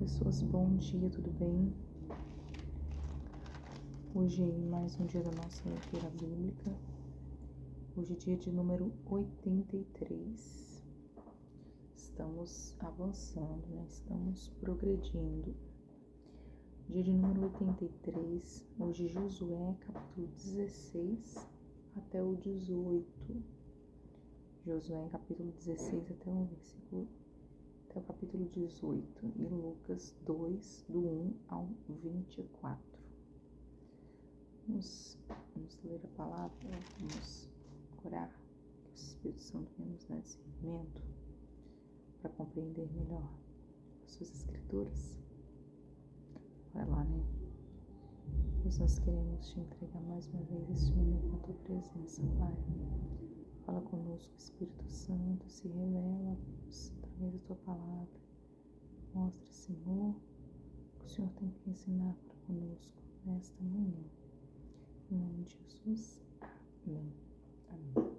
pessoas, bom dia, tudo bem? Hoje é mais um dia da nossa leitura bíblica. Hoje é dia de número 83. Estamos avançando, né? Estamos progredindo. Dia de número 83, hoje Josué, capítulo 16 até o 18. Josué, capítulo 16 até o capítulo 18 e Lucas 2, do 1 ao 24. Vamos ler a palavra, vamos orar, que o Espírito Santo venha nos dar discernimento para compreender melhor as suas escrituras. Vai lá, né? Pois nós queremos te entregar mais uma vez este momento na tua presença, Pai. Fala conosco, Espírito Santo, se revela através da tua palavra. Mostra, Senhor, o que o Senhor tem que ensinar para conosco nesta manhã. Em nome de Jesus, amém. Amém.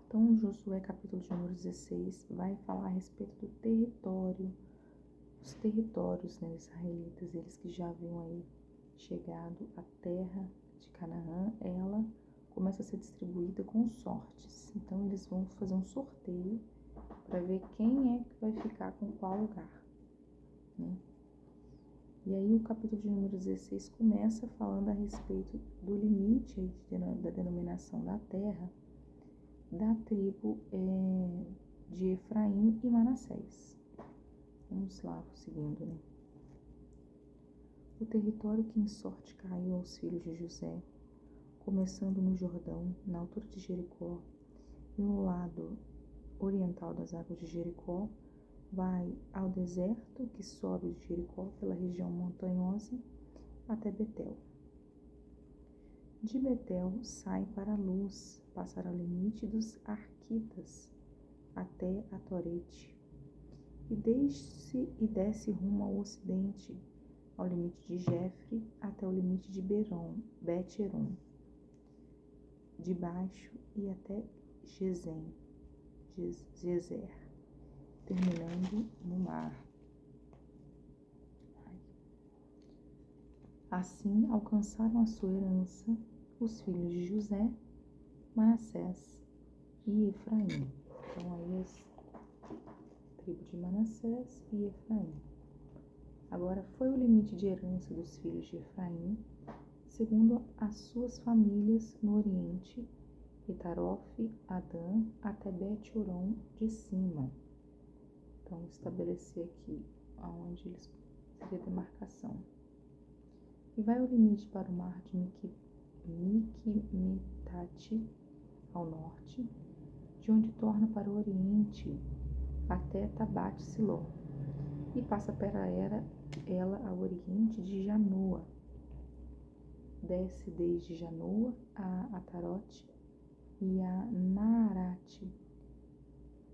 Então, Josué, capítulo de número 16, vai falar a respeito do território, os territórios, né, israelitas, eles que já haviam aí chegado à terra de Canaã. Ela começa a ser distribuída com sortes. Então, eles vão fazer um sorteio para ver quem é que vai ficar com qual lugar, né? E aí o capítulo de número 16 começa falando a respeito do limite da denominação da terra da tribo de Efraim e Manassés. Vamos lá, seguindo, né? O território que em sorte caiu aos filhos de José, começando no Jordão, na altura de Jericó, e no lado oriental das águas de Jericó, vai ao deserto que sobe de Jericó pela região montanhosa até Betel. De Betel sai para a luz, passará o limite dos Arquitas até a Torete, e desce rumo ao ocidente, ao limite de Jefre até o limite de Bet-Heron, de baixo e até Gezer, terminando no mar. Assim alcançaram a sua herança os filhos de José, Manassés e Efraim. Então aí a tribo de Manassés e Efraim. Agora foi o limite de herança dos filhos de Efraim, segundo as suas famílias no oriente, Itarofe, Adã, até Bet-Horon de cima. Então, estabelecer aqui onde eles seria a demarcação. E vai o limite para o mar de Miquimitate, ao norte, de onde torna para o oriente até Tabat-Siló, e passa para ela ao oriente de Janoa. Desce desde Janoa a Atarote e a Naarate,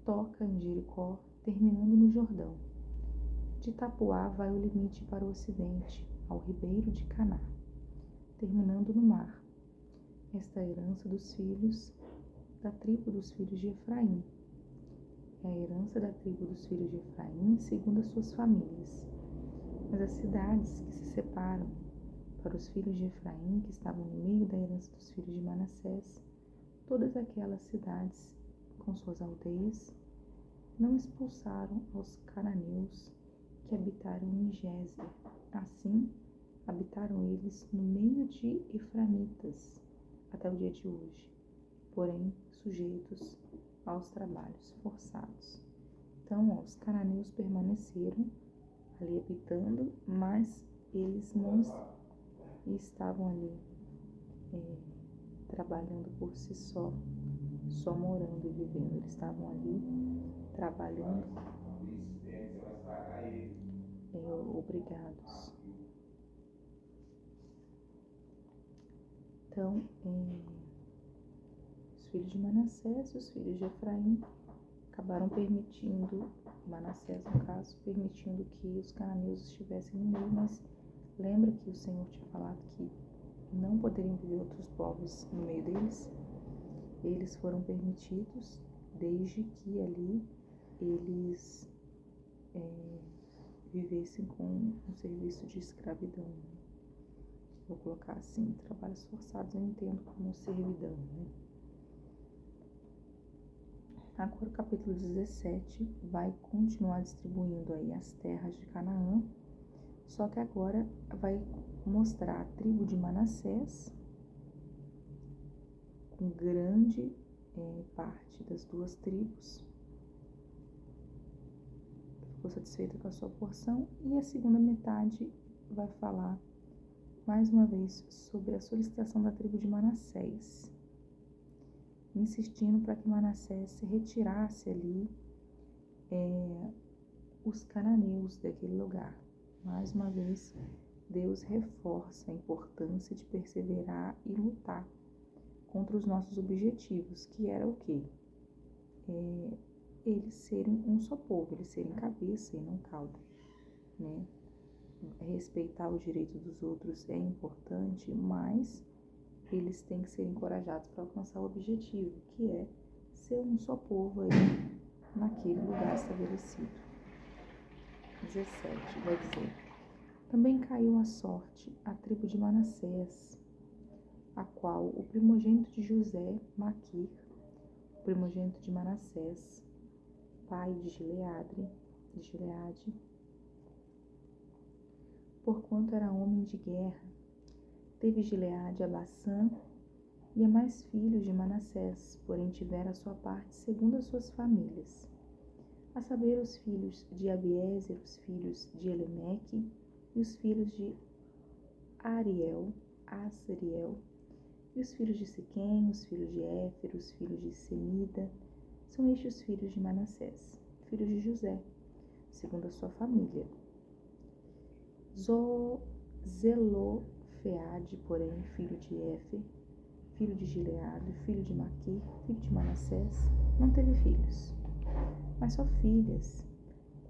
toca em Jericó, terminando no Jordão. De Tapuá vai o limite para o ocidente, ao ribeiro de Caná, terminando no mar. Esta é a herança dos filhos da tribo dos filhos de Efraim. É a herança da tribo dos filhos de Efraim, segundo as suas famílias. Mas as cidades que se separam para os filhos de Efraim, que estavam no meio da herança dos filhos de Manassés, todas aquelas cidades com suas aldeias, não expulsaram aos cananeus que habitaram em Gézer. Assim, habitaram eles no meio de eframitas até o dia de hoje, porém sujeitos aos trabalhos forçados. Então, os cananeus permaneceram ali habitando, mas eles não estavam ali trabalhando por si só morando e vivendo. Eles estavam ali trabalhando obrigados. Então, os filhos de Manassés e os filhos de Efraim acabaram permitindo, Manassés no caso, permitindo que os cananeus estivessem no meio, mas lembra que o Senhor tinha falado que não poderiam viver outros povos no meio deles? Eles foram permitidos desde que ali eles vivessem com um serviço de escravidão. Né? Vou colocar assim, trabalhos forçados eu entendo como servidão. Né? Agora o capítulo 17 vai continuar distribuindo aí as terras de Canaã, só que agora vai mostrar a tribo de Manassés, com grande parte das duas tribos, ficou satisfeita com a sua porção, e a segunda metade vai falar mais uma vez sobre a solicitação da tribo de Manassés, insistindo para que Manassés se retirasse ali os cananeus daquele lugar. Mais uma vez, Deus reforça a importância de perseverar e lutar contra os nossos objetivos, que era o quê? Eles serem um só povo, eles serem cabeça e não cauda, né? Respeitar o direito dos outros é importante, mas eles têm que ser encorajados para alcançar o objetivo, que é ser um só povo aí naquele lugar estabelecido. 17 vai dizer: também caiu a sorte a tribo de Manassés, a qual o primogênito de José, Maquir, o primogênito de Manassés, pai de Gileade, porquanto era homem de guerra, teve Gileade a Bassã e a mais filhos de Manassés, porém tivera a sua parte segundo as suas famílias, a saber, os filhos de Abiezer, os filhos de Elemeque e os filhos de Asriel, e os filhos de Siquém, os filhos de Éfer, os filhos de Semida. São estes os filhos de Manassés, filhos de José, segundo a sua família. Zelofeade, porém, filho de Éfer, filho de Gileade, filho de Maquir, filho de Manassés, não teve filhos, mas só filhas,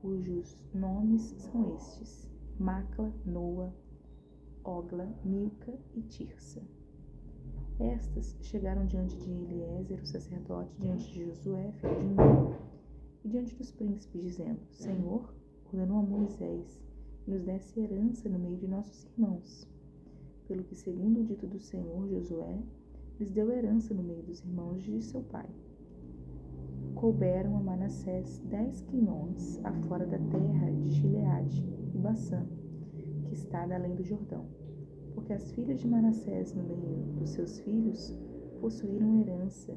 cujos nomes são estes: Macla, Noa, Ogla, Milca e Tirsa. Estas chegaram diante de Eliezer, o sacerdote, diante de Josué, filho de Nun, e diante dos príncipes, dizendo: Senhor, ordenou a Moisés que nos desse herança no meio de nossos irmãos. Pelo que, segundo o dito do Senhor, Josué lhes deu herança no meio dos irmãos de seu pai. Couberam a Manassés 10 quinhões afora da terra de Gileade e Bassã, que está além do Jordão, porque as filhas de Manassés no meio dos seus filhos possuíram herança.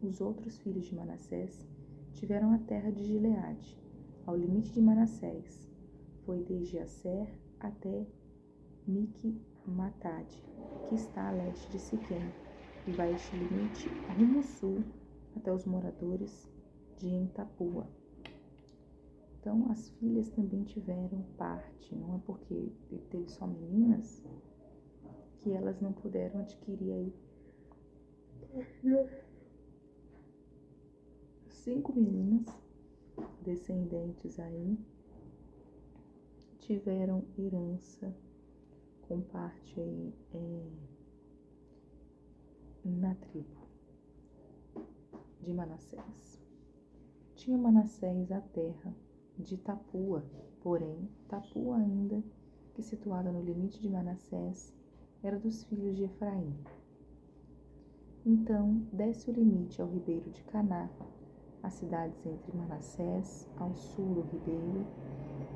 Os outros filhos de Manassés tiveram a terra de Gileade, ao limite de Manassés, foi desde Aser até Miqumatade, que está a leste de Siquém, e vai este limite rumo sul até os moradores de Entapua. Então, as filhas também tiveram parte, não é porque teve só meninas que elas não puderam adquirir aí 5 meninas descendentes aí tiveram herança com parte aí na tribo de Manassés. Tinha Manassés a terra de Tapua, porém Tapua ainda, que situada no limite de Manassés, era dos filhos de Efraim. Então desce o limite ao ribeiro de Caná, as cidades entre Manassés, ao sul do ribeiro,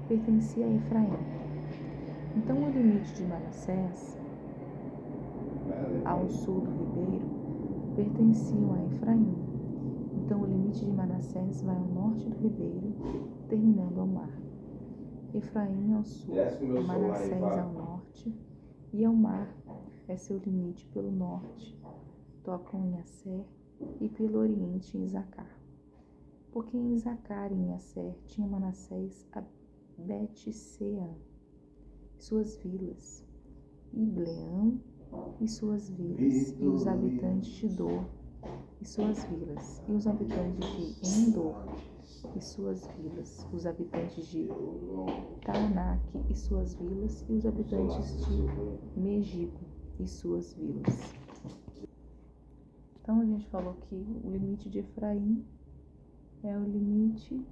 pertencia a Efraim. Então o limite de Manassés, ao sul do ribeiro, pertenciam a Efraim. Então o limite de Manassés vai ao norte do ribeiro, terminando ao mar. Efraim ao sul, Manassés ao norte, e ao mar é seu limite pelo norte, tocam em Aser, e pelo oriente em Isacar. Porque em Isacar e em Aser tinha Manassés a Bet-Sean e suas vilas, Ibleão e suas vilas, e os habitantes de Dor e suas vilas, e os habitantes de Endor e suas vilas, os habitantes de Taanac e suas vilas, e os habitantes de Megido e suas vilas. Então a gente falou que o limite de Efraim é o limite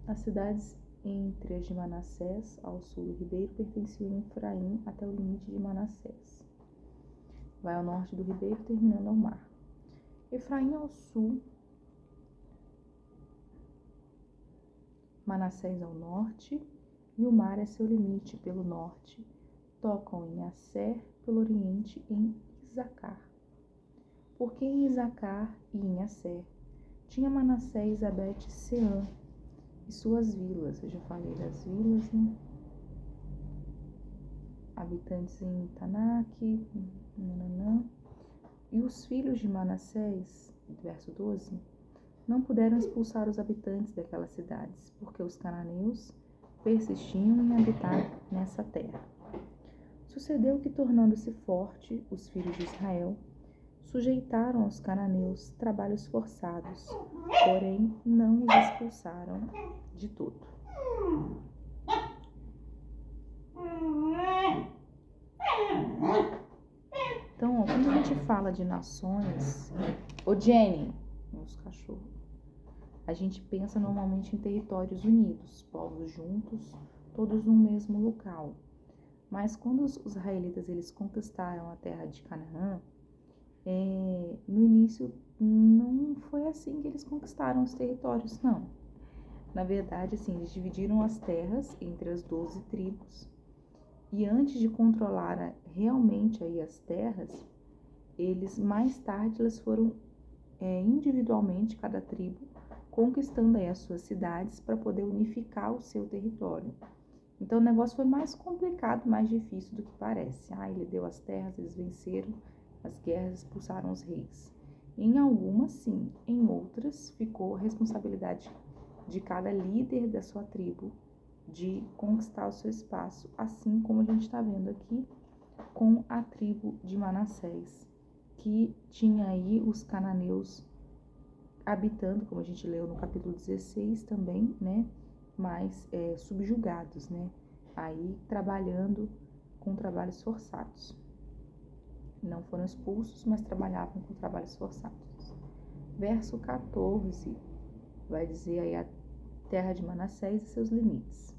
As cidades entre as de Manassés, ao sul do ribeiro, pertenciam a Efraim até o limite de Manassés. Vai ao norte do ribeiro, terminando ao mar. Efraim ao sul, Manassés ao norte, e o mar é seu limite pelo norte. Tocam em Asser, pelo oriente, em Isacar. Porque em Isacar e em Asser tinha Manassés a Bet-Seã e suas vilas. Eu já falei das vilas, né? Habitantes em Tanak, nananã. E os filhos de Manassés, verso 12, não puderam expulsar os habitantes daquelas cidades, porque os cananeus persistiam em habitar nessa terra. Sucedeu que, tornando-se forte, os filhos de Israel sujeitaram aos cananeus trabalhos forçados, porém não os expulsaram de todo. Então, quando a gente fala de nações, Jenny, meus cachorros, a gente pensa normalmente em territórios unidos, povos juntos, todos no mesmo local. Mas quando os israelitas eles conquistaram a terra de Canaã, no início não foi assim que eles conquistaram os territórios, não. Na verdade, assim, eles dividiram as terras entre as 12 tribos. E antes de controlar realmente aí as terras, mais tarde elas foram individualmente, cada tribo, conquistando aí as suas cidades para poder unificar o seu território. Então o negócio foi mais complicado, mais difícil do que parece. Ele deu as terras, eles venceram as guerras, expulsaram os reis. Em algumas sim, em outras ficou a responsabilidade de cada líder da sua tribo de conquistar o seu espaço, assim como a gente está vendo aqui com a tribo de Manassés, que tinha aí os cananeus habitando, como a gente leu no capítulo 16 também, né, mas subjugados, né, aí trabalhando com trabalhos forçados. Não foram expulsos, mas trabalhavam com trabalhos forçados. Verso 14 vai dizer aí a terra de Manassés e seus limites.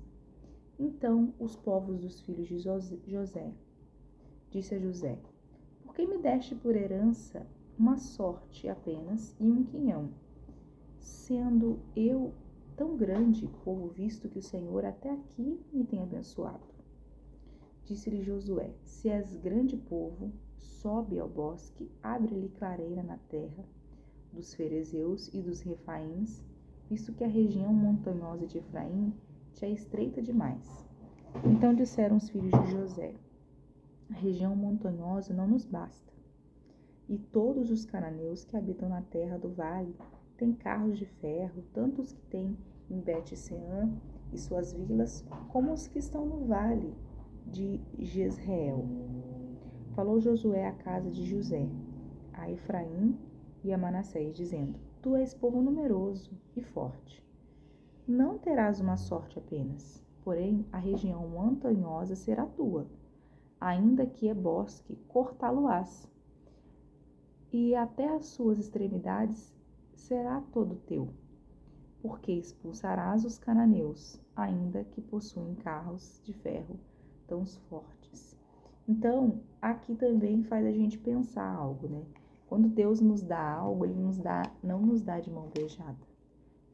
Então os povos dos filhos de José, disse a José: por que me deste por herança uma sorte apenas e um quinhão, sendo eu tão grande povo, visto que o Senhor até aqui me tem abençoado? Disse-lhe Josué: se és grande povo, sobe ao bosque, abre-lhe clareira na terra dos ferezeus e dos refaíns, visto que a região montanhosa de Efraim te é estreita demais. Então disseram os filhos de José: a região montanhosa não nos basta, e todos os cananeus que habitam na terra do vale têm carros de ferro, tanto os que têm em Bet-Seã e suas vilas, como os que estão no vale de Jezreel. Falou Josué à casa de José, a Efraim e a Manassés, dizendo: tu és povo numeroso e forte. Não terás uma sorte apenas, porém a região montanhosa será tua, ainda que é bosque, cortá-lo-ás, e até as suas extremidades será todo teu, porque expulsarás os cananeus, ainda que possuem carros de ferro tão fortes. Então, aqui também faz a gente pensar algo, né? Quando Deus nos dá algo, Ele não nos dá de mão beijada.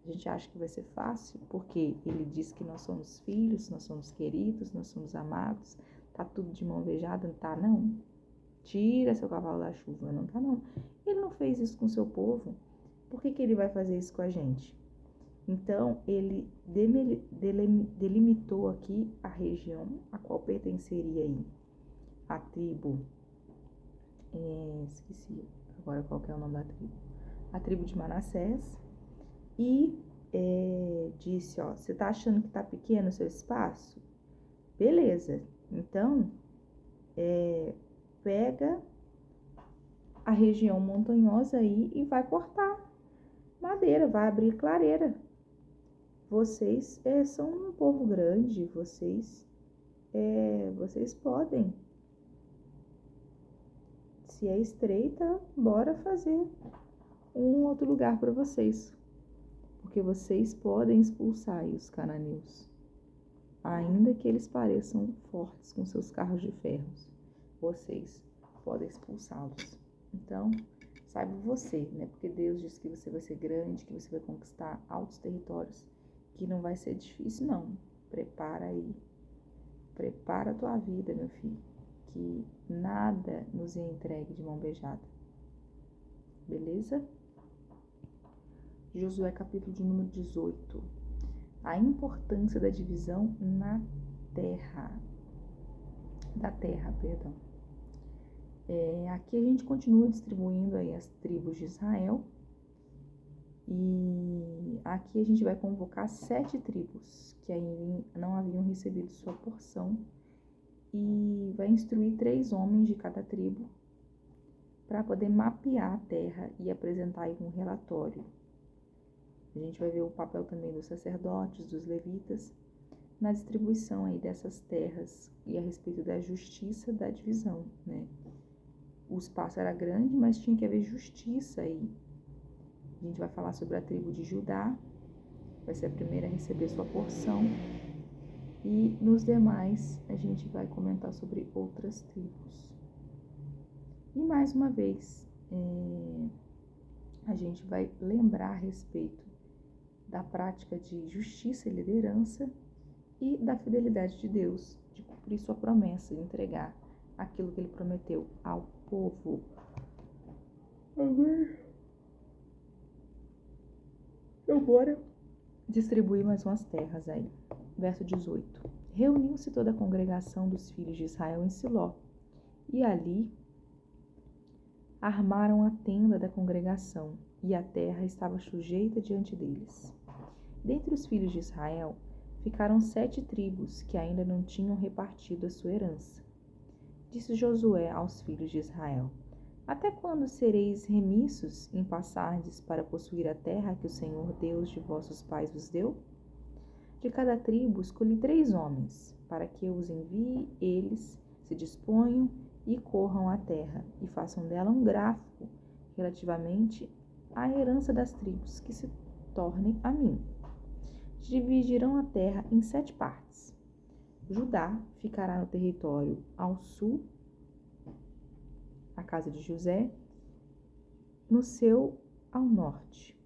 A gente acha que vai ser fácil, porque Ele diz que nós somos filhos, nós somos queridos, nós somos amados. Tá tudo de mão beijada? Não tá, não. Tira seu cavalo da chuva, não tá, não. Ele não fez isso com o seu povo. Por que Ele vai fazer isso com a gente? Então, Ele delimitou aqui a região a qual pertenceria aí a tribo, esqueci agora qual que é o nome da tribo, a tribo de Manassés, e disse, você tá achando que tá pequeno o seu espaço? Beleza, então pega a região montanhosa aí e vai cortar madeira, vai abrir clareira. Vocês são um povo grande, vocês podem. Se é estreita, bora fazer um outro lugar para vocês. Porque porque vocês podem expulsar aí os cananeus, ainda que eles pareçam fortes com seus carros de ferros, vocês podem expulsá-los. Então, saiba você, né? Porque Deus diz que você vai ser grande, que você vai conquistar altos territórios, que não vai ser difícil, não. Prepara aí. Prepara a tua vida, meu filho, que nada nos é entregue de mão beijada. Beleza? Josué capítulo de número 18. A importância da divisão da terra, perdão. Aqui a gente continua distribuindo aí as tribos de Israel. E aqui a gente vai convocar 7 tribos que ainda não haviam recebido sua porção. E vai instruir 3 homens de cada tribo para poder mapear a terra e apresentar aí um relatório. A gente vai ver o papel também dos sacerdotes, dos levitas, na distribuição aí dessas terras e a respeito da justiça da divisão, né? O espaço era grande, mas tinha que haver justiça aí. A gente vai falar sobre a tribo de Judá, vai ser a primeira a receber sua porção. E nos demais, a gente vai comentar sobre outras tribos. E mais uma vez, a gente vai lembrar a respeito da prática de justiça e liderança e da fidelidade de Deus, de cumprir sua promessa, de entregar aquilo que ele prometeu ao povo. Amém. Então, bora distribuir mais umas terras aí. Verso 18. Reuniu-se toda a congregação dos filhos de Israel em Siló, e ali armaram a tenda da congregação, e a terra estava sujeita diante deles. Dentre os filhos de Israel, ficaram 7 tribos que ainda não tinham repartido a sua herança. Disse Josué aos filhos de Israel: Até quando sereis remissos em passardes para possuir a terra que o Senhor Deus de vossos pais vos deu? De cada tribo escolhi 3 homens, para que eu os envie, eles se disponham e corram a terra, e façam dela um gráfico relativamente à herança das tribos, que se tornem a mim. Dividirão a terra em 7 partes. Judá ficará no território ao sul, a casa de José, no seu ao norte.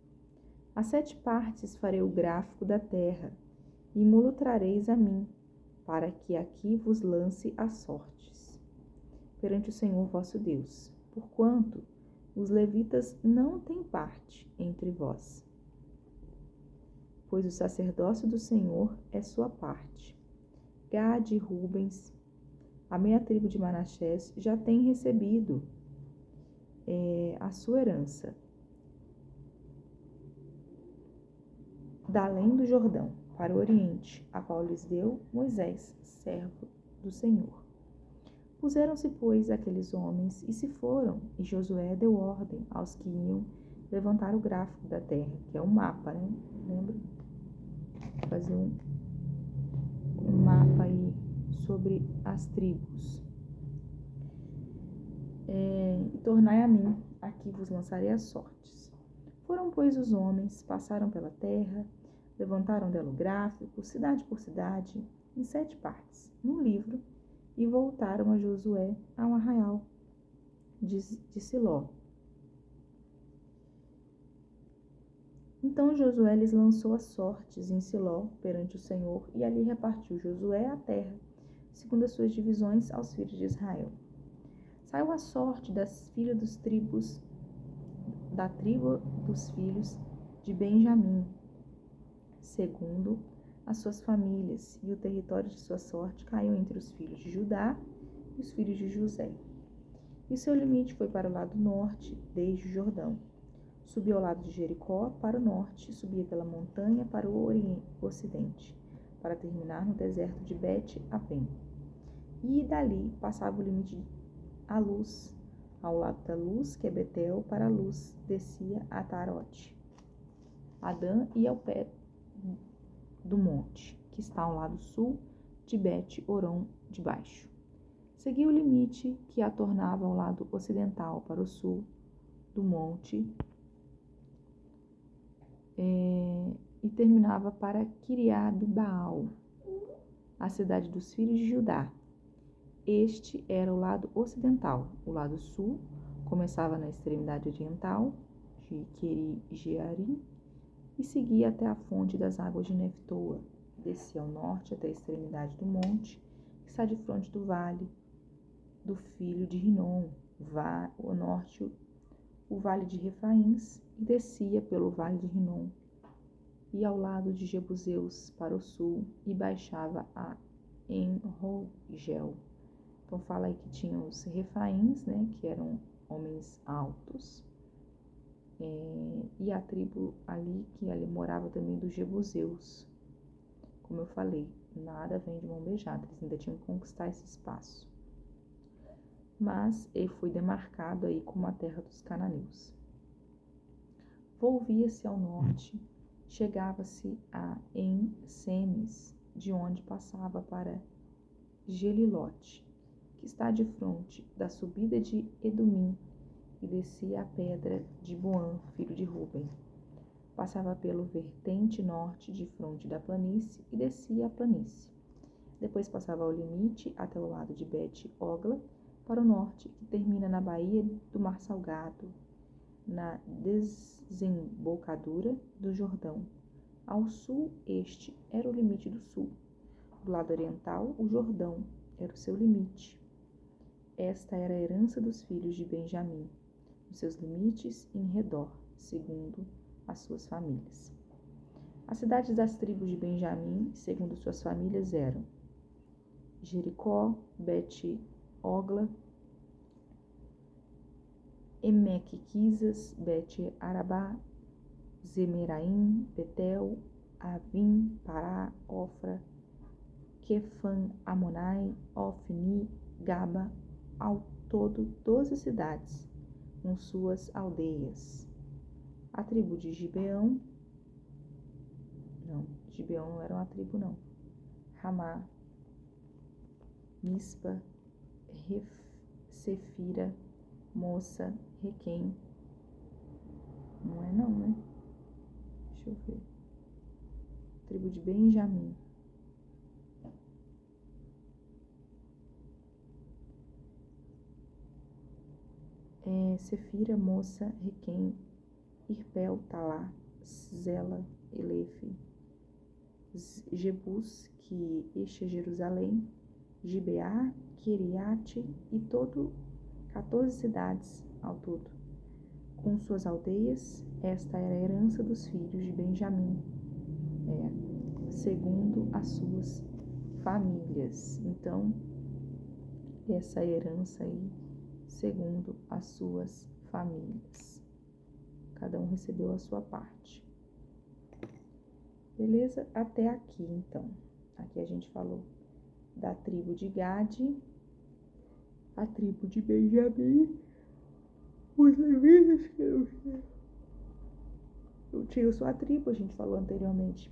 As 7 partes farei o gráfico da terra, e mulo trareis a mim, para que aqui vos lance as sortes, perante o Senhor vosso Deus, porquanto os levitas não têm parte entre vós, pois o sacerdócio do Senhor é sua parte. Gade e Rubens, a meia tribo de Manassés, já tem recebido a sua herança, da além do Jordão, para o oriente, a qual lhes deu Moisés, servo do Senhor. Puseram-se, pois, aqueles homens e se foram, e Josué deu ordem aos que iam levantar o gráfico da terra, que é um mapa, né? Lembra? Fazer um mapa aí sobre as tribos. E tornai a mim, aqui vos lançarei as sortes. Foram, pois, os homens, passaram pela terra, levantaram dela o gráfico, cidade por cidade, em 7 partes, num livro, e voltaram a Josué ao arraial de Siló. Então Josué lhes lançou as sortes em Siló perante o Senhor, e ali repartiu Josué a terra, segundo as suas divisões, aos filhos de Israel. Saiu a sorte das filhas dos tribos, da tribo dos filhos de Benjamim, segundo as suas famílias, e o território de sua sorte caiu entre os filhos de Judá e os filhos de José. E o seu limite foi para o lado norte, desde o Jordão. Subia ao lado de Jericó, para o norte, subia pela montanha para o ocidente, para terminar no deserto de Bet-Aven. E dali passava o limite à luz, ao lado da luz, que é Betel, para a luz, descia a Tarote, Adã, e ao pé do monte, que está ao lado sul de Bet-Horon de baixo. Seguia o limite que a tornava ao lado ocidental, para o sul do monte e terminava para Quiriabe-Baal, a cidade dos filhos de Judá. Este era o lado ocidental. O lado sul começava na extremidade oriental de Queri-Jearim e seguia até a fonte das águas de Neftoa. Descia ao norte até a extremidade do monte, que está de frente do vale do filho de Rinom, o norte, o vale de Refaíns, e descia pelo vale de Rinom, e ao lado de Jebuseus para o sul, e baixava a En-Rogel. Então fala aí que tinha os Refaíns, né, que eram homens altos, e a tribo ali, que ali morava também dos Jebuseus. Como eu falei, nada vem de mão beijada, eles ainda tinham que conquistar esse espaço. Mas ele foi demarcado aí como a terra dos cananeus. Volvia-se ao norte, chegava-se a En-Semes, de onde passava para Gelilote, que está de fronte da subida de Edumim, e descia a pedra de Boã, filho de Ruben. Passava pelo vertente norte de fronte da planície e descia a planície. Depois passava ao limite até o lado de Bet-Ogla, para o norte, que termina na baía do Mar Salgado, na desembocadura do Jordão. Ao sul, este era o limite do sul. Do lado oriental, o Jordão era o seu limite. Esta era a herança dos filhos de Benjamim, os seus limites em redor, segundo as suas famílias. As cidades das tribos de Benjamim, segundo suas famílias, eram Jericó, Bet-Ogla, Emeque-Quisas, Bet-Arabá, Zemeraim, Betel, Avim, Pará, Ofra, Quefan-Amonai, Ofni, Gaba, ao todo 12 cidades, com suas aldeias. A tribo de Gibeão não era uma tribo não. Ramá, Mispa, Sefira, Moça, Requém. Não é não, né? Deixa eu ver. Tribo de Benjamim. Sefira, Moça, Requém, Irpel, Talá, Zela, Elefe, Jebus, que este é Jerusalém, Gibeá, Quiriate e todo 14 cidades ao todo, com suas aldeias. Esta era a herança dos filhos de Benjamim, segundo as suas famílias. Então, essa herança aí, segundo as suas famílias. Cada um recebeu a sua parte. Beleza? Até aqui, então. Aqui a gente falou da tribo de Gade, a tribo de Benjamim, os levitas que não tinham sua tribo, a gente falou anteriormente,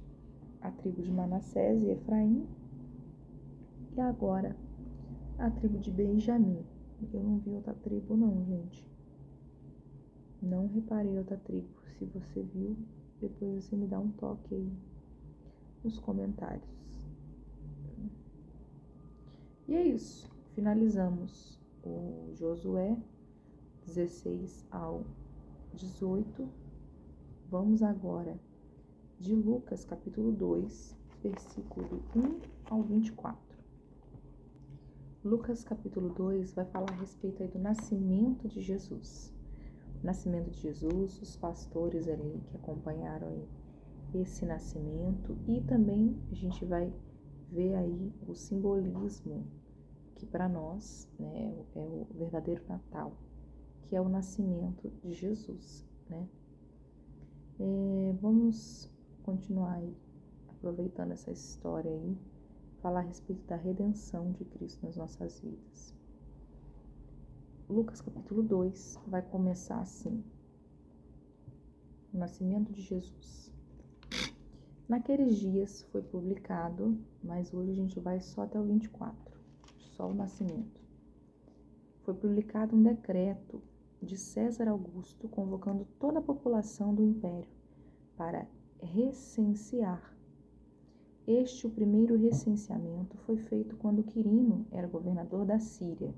a tribo de Manassés e Efraim, e agora a tribo de Benjamim. Eu não vi outra tribo não, gente. Não reparei outra tribo. Se você viu, depois você me dá um toque aí nos comentários. E é isso. Finalizamos o Josué 16 ao 18. Vamos agora de Lucas capítulo 2, versículo 1 ao 24. Lucas capítulo 2 vai falar a respeito aí do nascimento de Jesus. O nascimento de Jesus, os pastores ali que acompanharam aí esse nascimento, e também a gente vai ver aí o simbolismo que para nós, né, é o verdadeiro Natal, que é o nascimento de Jesus, né? Vamos continuar aí, aproveitando essa história aí, falar a respeito da redenção de Cristo nas nossas vidas. Lucas capítulo 2 vai começar assim: o nascimento de Jesus. Naqueles dias foi publicado, mas hoje a gente vai só até o 24, só o nascimento. Foi publicado um decreto de César Augusto convocando toda a população do império para recensear. O primeiro recenseamento foi feito quando Quirino era governador da Síria.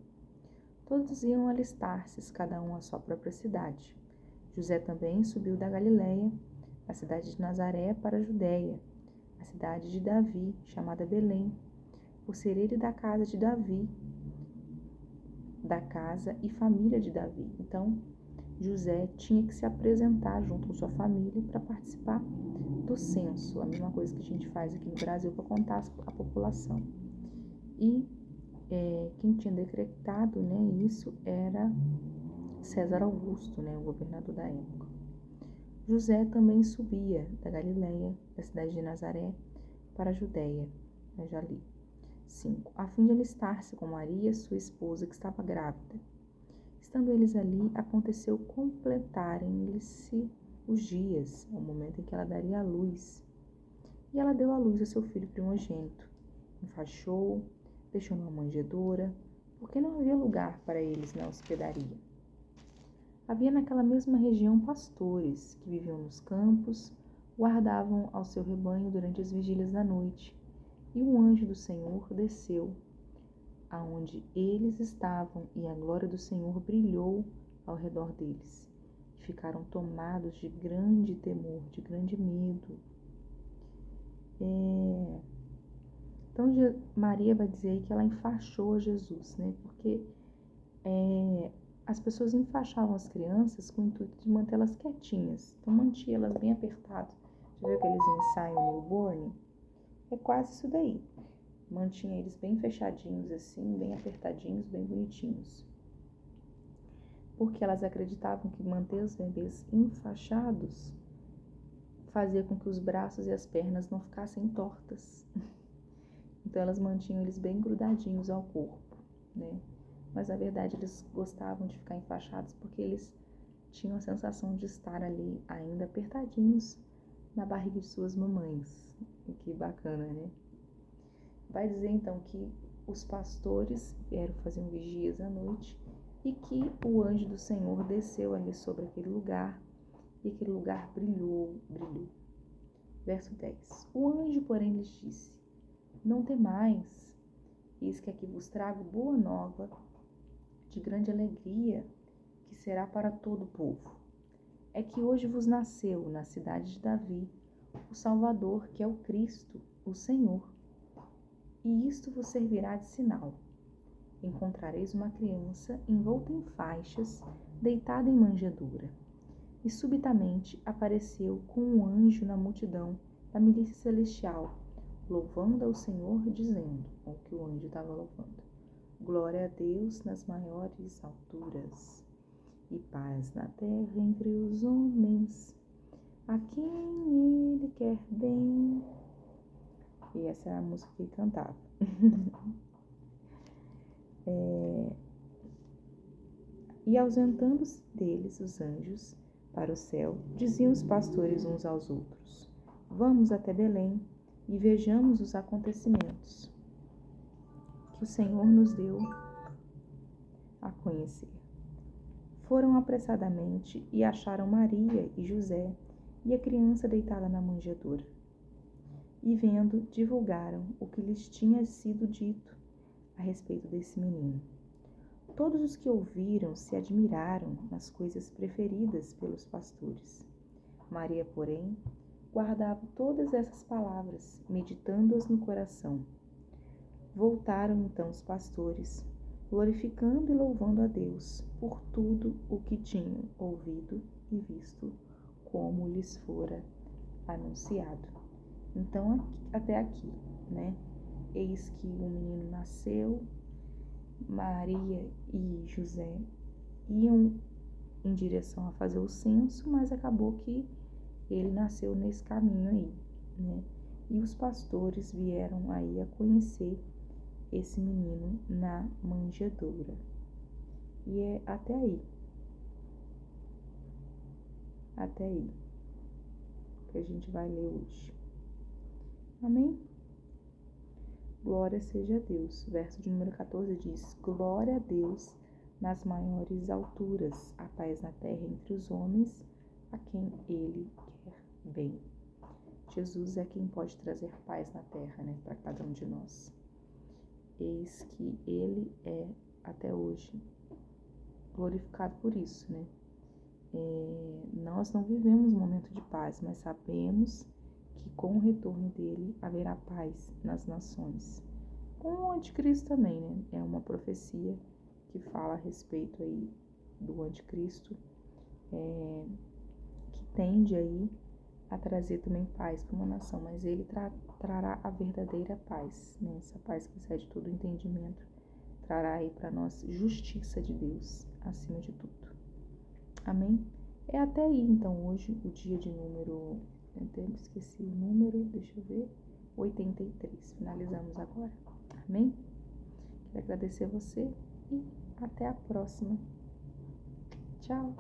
Todos iam alistar-se, cada um à sua própria cidade. José também subiu da Galiléia, a cidade de Nazaré, para a Judéia, a cidade de Davi, chamada Belém, por ser ele da casa de Davi, da casa e família de Davi. Então, José tinha que se apresentar junto com sua família para participar do censo, a mesma coisa que a gente faz aqui no Brasil para contar a população. E quem tinha decretado, né, isso era César Augusto, né, o governador da época. José também subia da Galiléia, da cidade de Nazaré, para a Judéia, já li. 5. A fim de alistar-se com Maria, sua esposa, que estava grávida. Estando eles ali, aconteceu completarem-se os dias, o momento em que ela daria à luz. E ela deu à luz a seu filho primogênito. Enfaixou, deixou numa manjedoura, porque não havia lugar para eles na hospedaria. Havia naquela mesma região pastores que viviam nos campos, guardavam ao seu rebanho durante as vigílias da noite, e um anjo do Senhor desceu aonde eles estavam, e a glória do Senhor brilhou ao redor deles. E ficaram tomados de grande temor, de grande medo. Então, Maria vai dizer que ela enfaixou Jesus, né? Porque as pessoas enfaixavam as crianças com o intuito de mantê-las quietinhas. Então, mantinha elas bem apertadas. Já viu aqueles ensaios newborn? É quase isso daí. Mantinha eles bem fechadinhos assim, bem apertadinhos, bem bonitinhos. Porque elas acreditavam que manter os bebês enfaixados fazia com que os braços e as pernas não ficassem tortas. Então elas mantinham eles bem grudadinhos ao corpo, né? Mas na verdade eles gostavam de ficar enfaixados porque eles tinham a sensação de estar ali ainda apertadinhos na barriga de suas mamães. E que bacana, né? Vai dizer então que os pastores vieram fazer vigias à noite e que o anjo do Senhor desceu ali sobre aquele lugar e aquele lugar brilhou. Verso 10. O anjo, porém, lhes disse: Não temais, eis que aqui vos trago boa nova de grande alegria, que será para todo o povo. É que hoje vos nasceu na cidade de Davi o Salvador, que é o Cristo, o Senhor. E isto vos servirá de sinal. Encontrareis uma criança envolta em faixas, deitada em manjedoura. E subitamente apareceu com um anjo na multidão da milícia celestial, louvando ao Senhor, dizendo, o que o anjo estava louvando: Glória a Deus nas maiores alturas, e paz na terra entre os homens, a quem Ele quer bem. E essa é a música que ele cantava. E ausentando-se deles os anjos para o céu, diziam os pastores uns aos outros: Vamos até Belém e vejamos os acontecimentos que o Senhor nos deu a conhecer. Foram apressadamente e acharam Maria e José e a criança deitada na manjedoura. E vendo, divulgaram o que lhes tinha sido dito a respeito desse menino. Todos os que ouviram se admiraram nas coisas preferidas pelos pastores. Maria, porém, guardava todas essas palavras, meditando-as no coração. Voltaram então os pastores, glorificando e louvando a Deus por tudo o que tinham ouvido e visto, como lhes fora anunciado. Então, até aqui, né? Eis que o menino nasceu, Maria e José iam em direção a fazer o censo, mas acabou que ele nasceu nesse caminho aí, né? E os pastores vieram aí a conhecer esse menino na manjedoura. E é até aí que a gente vai ler hoje. Amém? Glória seja a Deus. Verso de número 14 diz: Glória a Deus nas maiores alturas, a paz na terra entre os homens, a quem Ele quer bem. Jesus é quem pode trazer paz na terra, né, para cada um de nós. Eis que Ele é, até hoje, glorificado por isso, né? Nós não vivemos um momento de paz, mas sabemos que com o retorno dele haverá paz nas nações. Com o anticristo também, né? É uma profecia que fala a respeito aí do anticristo, que tende aí a trazer também paz para uma nação, mas ele trará a verdadeira paz, né? Essa paz que excede todo o entendimento, trará aí para nós justiça de Deus acima de tudo. Amém? É até aí, então, hoje, o dia de número, eu até esqueci o número, deixa eu ver, 83. Finalizamos agora. Amém? Quero agradecer você e até a próxima. Tchau!